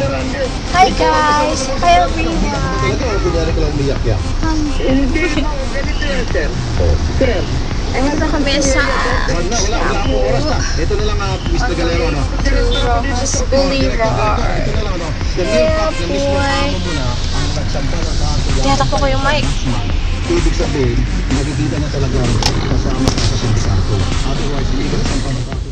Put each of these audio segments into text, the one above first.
Hi guys! Hi everyone! Talaga, kunyari ka lang umiyak-yak. Nandito kami sa Wala akong oras na. Ito na lang Mr. Galero, ano? Rojas Boulevard. Ito na lang, ano? Tinatakbo ko yung mic. Ibig sabihin, nakikita na talaga kasama ka sa sindikato. Otherwise, hindi ka sa pamatato.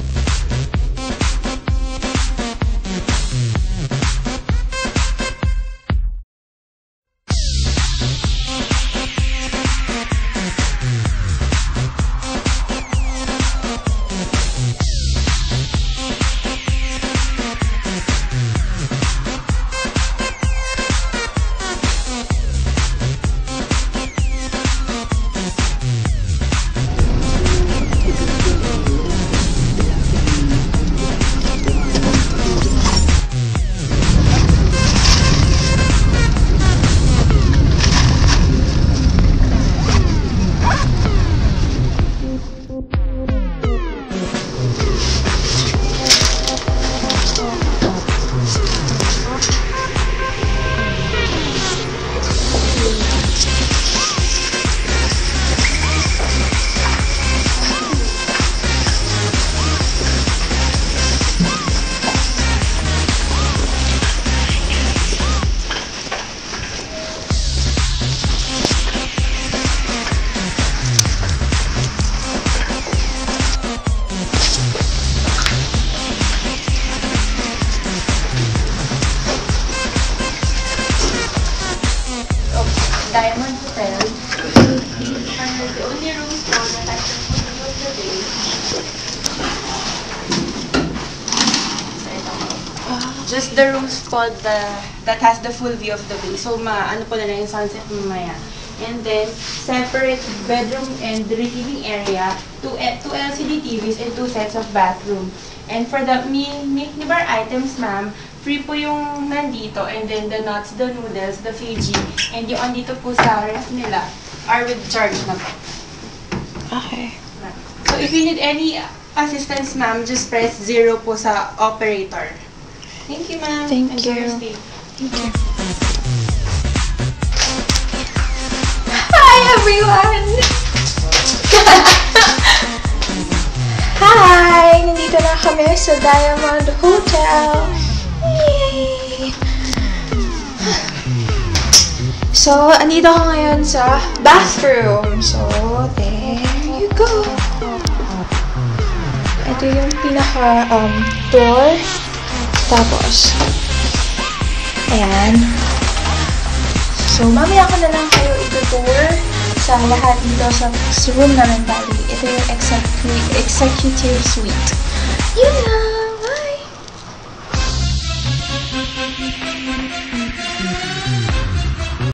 Diamond Hotel. The only rooms now that I can put of the day. Just the rooms po that has the full view of the bay. So ano po na lang yung sunset mamaya. And then separate bedroom and receiving area, two LCD TVs and 2 sets of bathroom. And for the minibar items, ma'am, free po yung nandito, and then the nuts, the noodles, the Fiji, and yung andito po sa ref nila are with charge na po. Okay. So if you need any assistance, ma'am, just press 0 po sa operator. Thank you, ma'am. Thank Enjoy you. your stay. Thank you. Hi, everyone! Hi! Nandito na kami sa Diamond Hotel. Yay! So, andito ako ngayon sa bathroom. So, there you go. Ito yung pinaka door. Tapos, ayan. So, mamaya ko na lang kayo itutour sa lahat dito sa room namin, bali. Ito yung executive suite. Yun lang!